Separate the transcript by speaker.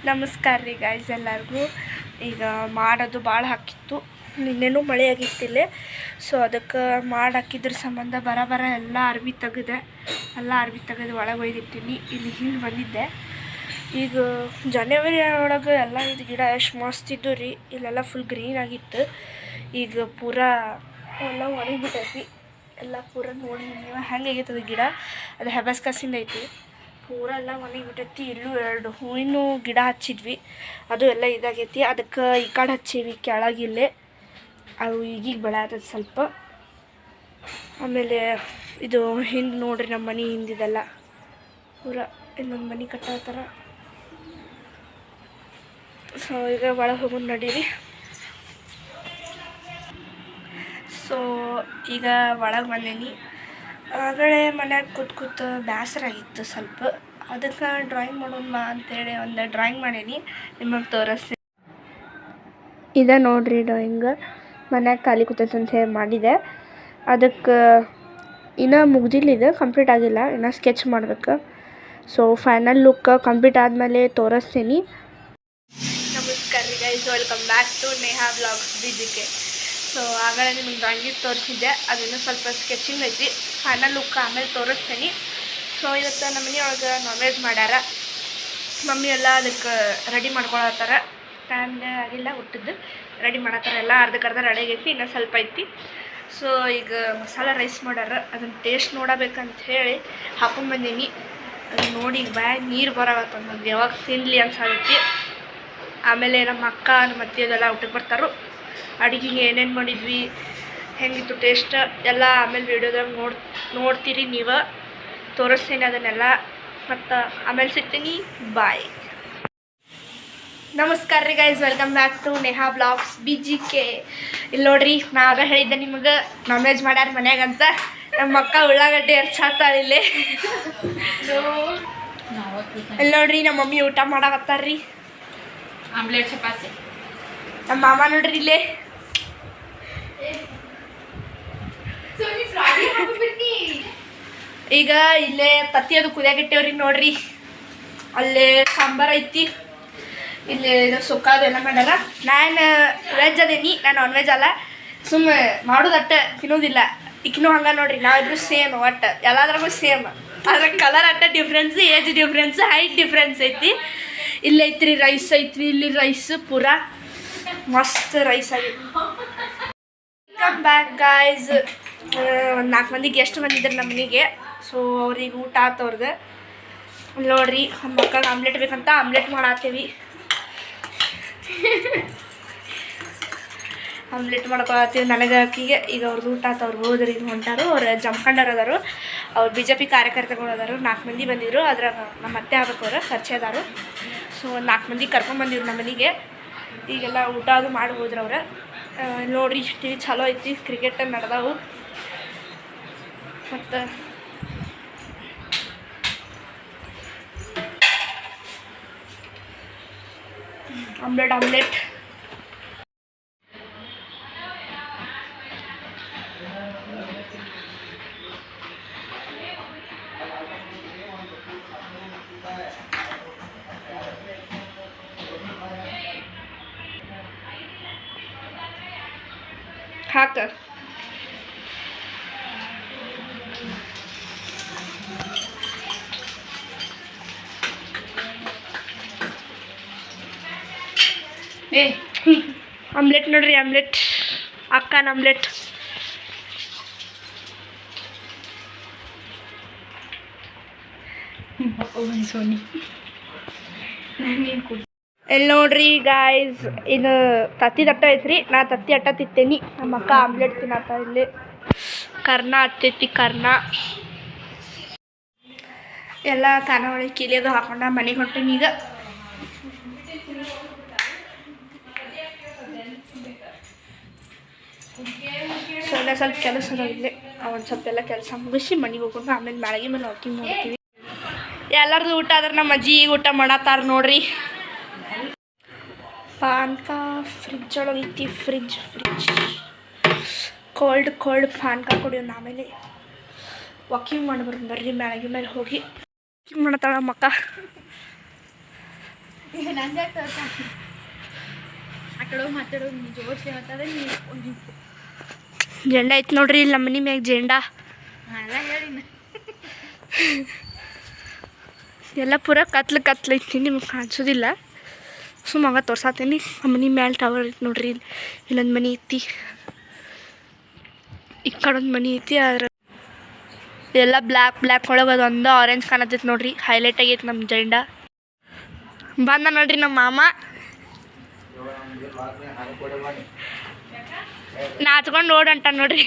Speaker 1: ನಮಸ್ಕಾರ ರೀ ಗಾಯ್ಸ್ ಎಲ್ಲರಿಗೂ. ಈಗ ಮಾಡೋದು ಭಾಳ ಹಾಕಿತ್ತು, ನಿನ್ನೆನೂ ಮಳೆ ಆಗಿತ್ತಿಲ್ಲೇ. ಸೊ ಅದಕ್ಕೆ ಮಾಡಿ ಹಾಕಿದ್ರ ಸಂಬಂಧ ಬರ ಎಲ್ಲ ಅರ್ಬಿ ತೆಗೆದೆ, ಒಳಗೆ ಒಯ್ದಿಟ್ಟಿನಿ. ಇಲ್ಲಿ ಹಿಂದೆ ಬಂದಿದ್ದೆ. ಈಗ ಜನವರಿ ಒಳಗೆ ಎಲ್ಲ ಇದು ಗಿಡ ಎಷ್ಟು ಮಸ್ತ್ ಇದ್ದು ರೀ. ಇಲ್ಲೆಲ್ಲ ಫುಲ್ ಗ್ರೀನ್ ಆಗಿತ್ತು. ಈಗ ಪೂರಾ ಎಲ್ಲ ಒಣಗಿಬಿಟ್ಟೈತಿ. ಎಲ್ಲ ಪೂರ ನೋಡಿ ನೀವು ಹೆಂಗಾಗೈತದ ಗಿಡ. ಅದು ಹೆಬಸ್ಕಸಿಂದ ಐತಿ. ಪೂರ ಎಲ್ಲ ಒಣಗಿಬಿಟ್ಟೈತಿ. ಇಲ್ಲೂ 2 ಹೂವಿನ ಗಿಡ ಹಚ್ಚಿದ್ವಿ, ಅದು ಎಲ್ಲ ಇದಾಗೈತಿ. ಅದಕ್ಕೆ ಈ ಕಡೆ ಹಚ್ಚೀವಿ ಕೆಳಗಿಲ್ಲೇ, ಅವು ಈಗೀಗ ಬೆಳೆಯತ್ತದ ಸ್ವಲ್ಪ. ಆಮೇಲೆ ಇದು ಹಿಂದೆ ನೋಡ್ರಿ, ನಮ್ಮ ಮನೆ ಹಿಂದಿದೆಲ್ಲ ಪೂರ ಇನ್ನೊಂದು ಮನೆ ಕಟ್ಟತ್ತಾರ. ಸೊ ಈಗ ಒಳಗೆ ಹೋಗೋದು ನಡೀರಿ. ಸೊ ಈಗ ಒಳಗೆ ಬಂದೇನಿ. ಆಗಲೇ ಮನ್ಯಾಗ ಕೂತು ಬೇಸರ ಆಗಿತ್ತು ಸ್ವಲ್ಪ. ಅದಕ್ಕೆ ಡ್ರಾಯಿಂಗ್ ಮಾಡೋಣ ಅಂತೇಳಿ ಒಂದು ಡ್ರಾಯಿಂಗ್ ಮಾಡೀನಿ, ನಿಮಗೆ ತೋರಿಸ್ತೀನಿ. ಇದೆ ನೋಡಿರಿ ಡ್ರಾಯಿಂಗ್. ಮನ್ಯಾಗ ಖಾಲಿ ಕೂತೈತೆ ಅಂತ ಹೇಳಿ ಮಾಡಿದೆ. ಅದಕ್ಕೆ ಇನ್ನೂ ಮುಗ್ದಿಲ್ಲ, ಕಂಪ್ಲೀಟ್ ಆಗಿಲ್ಲ, ಇನ್ನೂ ಸ್ಕೆಚ್ ಮಾಡ್ಬೇಕು. ಸೊ ಫೈನಲ್ ಲುಕ್ ಕಂಪ್ಲೀಟ್ ಆದಮೇಲೆ ತೋರಿಸ್ತೀನಿ. ನಮಸ್ಕಾರ ರೀ guys, welcome back to Neha blogs BGK. So ಆಗಲೇ ನಿಮಗೆ ಡ್ರಾಯಿಂಗಿಗೆ ತೋರಿಸಿದ್ದೆ, ಅದನ್ನು ಸ್ವಲ್ಪ ಸ್ಕೆಚಿಂಗ್ ಐತಿ. ಫೈನಲ್ ಲುಕ್ ಆಮೇಲೆ ತೋರಿಸ್ತೀನಿ. ಸೊ ಇವತ್ತು ನಮ್ಮ ಮನೆಯೊಳಗೆ ನಾನ್ ವೆಜ್ ಮಾಡ್ಯಾರ. ಮಮ್ಮಿ ಎಲ್ಲ ಅದಕ್ಕೆ ರೆಡಿ ಮಾಡ್ಕೊಳತ್ತಾರ. ಟೈಮ್ ಆಗಿಲ್ಲ, ಹುಟ್ಟಿದ್ದು ರೆಡಿ ಮಾಡತ್ತಾರ. ಎಲ್ಲ ಅರ್ಧಕ್ಕರ್ಧ ರೆಡಿ ಆಗೈತಿ, ಇನ್ನೂ ಸ್ವಲ್ಪ ಐತಿ. ಸೊ ಈಗ ಮಸಾಲೆ ರೈಸ್ ಮಾಡ್ಯಾರ, ಅದನ್ನು ಟೇಸ್ಟ್ ನೋಡಬೇಕಂತ ಹೇಳಿ ಹಾಕೊಂಡ್ಬಂದೀನಿ. ಅದು ನೋಡಿ ಬಾಯ್ ನೀರು ಬರಾಗತ್ತ, ನಮ್ಗೆ ಯಾವಾಗ ತಿನ್ನಲಿ ಅನ್ಸಾಗೈತಿ. ಆಮೇಲೆ ನಮ್ಮ ಅಕ್ಕ ನಮ್ಮ ಅತ್ತೆಯದೆಲ್ಲ ಊಟಕ್ಕೆ ಬರ್ತಾರೋ. ಅಡುಗೆಗೆ ಏನೇನು ಮಾಡಿದ್ವಿ, ಹೆಂಗಿತ್ತು ಟೇಸ್ಟ್ ಎಲ್ಲ ಆಮೇಲೆ ವೀಡಿಯೋದಾಗ ನೋಡ್ತೀರಿ ನೀವು. ತೋರಿಸ್ತೀನಿ ಅದನ್ನೆಲ್ಲ. ಮತ್ತು ಆಮೇಲೆ ಸಿಗ್ತೀನಿ, ಬಾಯ್. ನಮಸ್ಕಾರ ರೀ guys, welcome back to Neha blogs BGK. ಇಲ್ಲಿ ನೋಡ್ರಿ, ನಾ ಆಗ ಹೇಳಿದ್ದೆ ನಿಮಗೆ ನಾನ್ ವೆಜ್ ಮಾಡ್ಯಾರ ಮನ್ಯಾಗಂತ. ನಮ್ಮ ಅಕ್ಕ ಉಳ್ಳಾಗಡ್ಡೆ ಎರ್ಚಾತಾಳಿಲ್ಲಿ. ಇಲ್ಲಿ ನೋಡ್ರಿ, ನಮ್ಮ ಮಮ್ಮಿ ಊಟ ಮಾಡಾಕತ್ತಾರ್ರಿ.
Speaker 2: ಆಮ್ಲೆಟ್ ಚಪಾತಿ.
Speaker 1: ನಮ್ಮ ಮಾಮ ನೋಡ್ರಿ ಇಲ್ಲೇ. ಈಗ ಇಲ್ಲೇ ತತ್ತಿ ಅದು ಕುದಿಯಾಗಿಟ್ಟೇವ್ರಿ ನೋಡ್ರಿ. ಅಲ್ಲೇ ಸಾಂಬಾರು ಐತಿ, ಇಲ್ಲಿ ಇದು ಸುಕ್ಕ ಅದೆಲ್ಲ ಮಾಡ್ಯಾರ. ನಾನು ವೆಜ್ ಅದೇನಿ, ನಾನು ನಾನ್ ವೆಜ್ ಅಲ್ಲ. ಸುಮ್ಮನೆ ಮಾಡೋದು ಅಟ್ಟ ತಿನ್ನೋದಿಲ್ಲ. ಈಕಿನೂ ಹಂಗೆ ನೋಡ್ರಿ, ನಾವಿಬ್ರು ಸೇಮ್. ಒಟ್ಟು ಎಲ್ಲದ್ರಾಗೂ ಸೇಮ್. ಅದ್ರ ಕಲರ್ ಅಟ್ಟ difference, age difference, height difference ಐತಿ. ಇಲ್ಲಿ ಐತ್ರಿ ರೈಸ್ ಐತ್ರಿ, ಇಲ್ಲಿ ರೈಸ್ ಪೂರಾ ಮಸ್ತ್ ರೈಸ್ ಆಗೈತಿ. Welcome back guys. ಒಂದು 4 ಮಂದಿ ಗೆಸ್ಟ್ ಬಂದಿದ್ರು ನಮ್ಮ ಮನೆಗೆ. ಸೊ ಅವ್ರಿಗೆ ಊಟ ಆತು ಅವ್ರಿಗೆ. ನೋಡ್ರಿ, ಮಕ್ಕಳಿಗೆ ಆಮ್ಲೆಟ್ ಬೇಕಂತ ಆಮ್ಲೆಟ್ ಮಾಡತ್ತೀವಿ. ಆಮ್ಲೆಟ್ ಮಾಡ್ಕೊಳತ್ತೀವಿ ನನಗೆ ಅಕ್ಕಿಗೆ. ಈಗ ಅವ್ರದ್ದು ಊಟ ಆತು, ಅವ್ರು ಹೋದ್ರಿ, ಈಗ ಹೊಂಟಾರು. ಅವ್ರು ಜಮ್ಖಂಡರ್ ಅದಾರು, ಅವ್ರು BJP ಕಾರ್ಯಕರ್ತಗಳು ಅದಾರು. 4 ಮಂದಿ ಬಂದಿದ್ರು. ಅದ್ರಾಗ ನಮ್ಮ ಅತ್ತೆ ಆಗ್ಬೇಕು, ಅವ್ರು ಪರಿಚಯದಾರು. ಸೊ 4 ಮಂದಿ ಕರ್ಕೊಂಡ್ಬಂದಿದ್ರು ನಮ್ಮ ಮನೆಗೆ. ಈಗೆಲ್ಲ ಊಟ ಅದು ಮಾಡಿ ಹೋದ್ರು ಅವ್ರು. ನೋಡ್ರಿ, TV ಚಲೋ ಐತಿ, ಕ್ರಿಕೆಟ್ ನಡೆದಾವು. ಮತ್ತು ಆಮ್ಲೆಟ್ ಹಾಕ. ಆಮ್ಲೆಟ್ ನೋಡ್ರಿ, ಆಮ್ಲೆಟ್ ಅಕ್ಕನ ಆಮ್ಲೆಟ್. ಇಲ್ಲಿ ನೋಡ್ರಿ ಗಾಯ್ಸ್, ಇದು ತತ್ತಿ ಅಟ್ಟ ಐತ್ರಿ. ನಾ ತತ್ತಿ ಅಟ್ಟ ತಿಂತೇನಿ. ನಮ್ಮ ಅಕ್ಕ ಆಮ್ಲೆಟ್ ತಿನ್ನತ್ತ. ಇಲ್ಲಿ ಕರ್ನ ಹತ್ತೈತಿ, ಕರ್ನ ಎಲ್ಲ ಖಾನಾವಳಿ ಕೀಲಿಯೋದು ಹಾಕೊಂಡ ಮನೆಗೆ ಹೊಂಟೀನಿ ಈಗ. ಸೊ ಎಲ್ಲ ಸ್ವಲ್ಪ ಕೆಲಸ ಅದಾವಿಲ್ಲ, ಒಂದು ಸ್ವಲ್ಪ ಎಲ್ಲ ಕೆಲಸ ಮುಗಿಸಿ ಮನೆಗೆ ಹೋಗೋಣ. ಆಮೇಲೆ ಮ್ಯಾಳಗಿ ಮೇಲೆ ವಾಕಿಂಗ್ ಮಾಡ್ತೀವಿ. ಎಲ್ಲರದು ಊಟ ಆದ್ರೆ ನಮ್ಮ ಅಜ್ಜಿ ಈಗ ಊಟ ಮಾಡತ್ತಾರ ನೋಡ್ರಿ. ಪಾನ್ಕ ಫ್ರಿಜ್ ಒಳಗೆ ಐತಿ. ಫ್ರಿಜ್ ಕೋಲ್ಡ್ ಪಾನ್ಕ ಕುಡಿಯೋಣ. ಆಮೇಲೆ ವಾಕಿಂಗ್ ಮಾಡಿ ಬರ್ರಿ, ಮ್ಯಾಳಗಿ ಮೇಲೆ ಹೋಗಿ ವಾಕಿಂಗ್ ಮಾಡತ್ತಾಳ ಮಕ್ಕ.
Speaker 2: ನಂಗೆ ಆ ಕಡೆ ಹೋಗಿ ಮಾತಾಡೋದು ನೀ ಜೋಡಿಸಿ ಮಾತಾಡೋದು ನೀವು
Speaker 1: ಜೆಂಡ ಐತೆ ನೋಡ್ರಿ ಇಲ್ಲಿ ನಮ್ಮ ಮನೆ ಮ್ಯಾಗ ಜೆಂಡ
Speaker 2: ಎಲ್ಲ ಹೇಳಿ
Speaker 1: ಎಲ್ಲ ಪೂರ ಕತ್ಲು ಐತಿ ನಿಮ್ಗೆ ಕಾಣಿಸೋದಿಲ್ಲ ಸುಮ್ಮಗ ತೋರ್ಸಾತೀನಿ ನಮ್ಮ ಮನೆ ಮ್ಯಾಲೆ ಟವರ್ ಐತಿ ನೋಡ್ರಿ ಇಲ್ಲೊಂದು ಮನೆ ಐತಿ ಈ ಕಡೊಂದು ಮನೆ ಐತಿ ಆದ್ರೆ ಎಲ್ಲ ಬ್ಲ್ಯಾಕ್ ಒಳಗೆ ಅದೊಂದು ಆರೆಂಜ್ ಕಾಣತೈತಿ ನೋಡ್ರಿ ಹೈಲೈಟ್ ಆಗೈತಿ ನಮ್ಮ ಜೆಂಡ ಬಂದ ನೋಡ್ರಿ ನಮ್ಮ ಮಾಮ ನಾಚ್ಕೊಂಡು ಓಡಂಟ ನೋಡ್ರಿ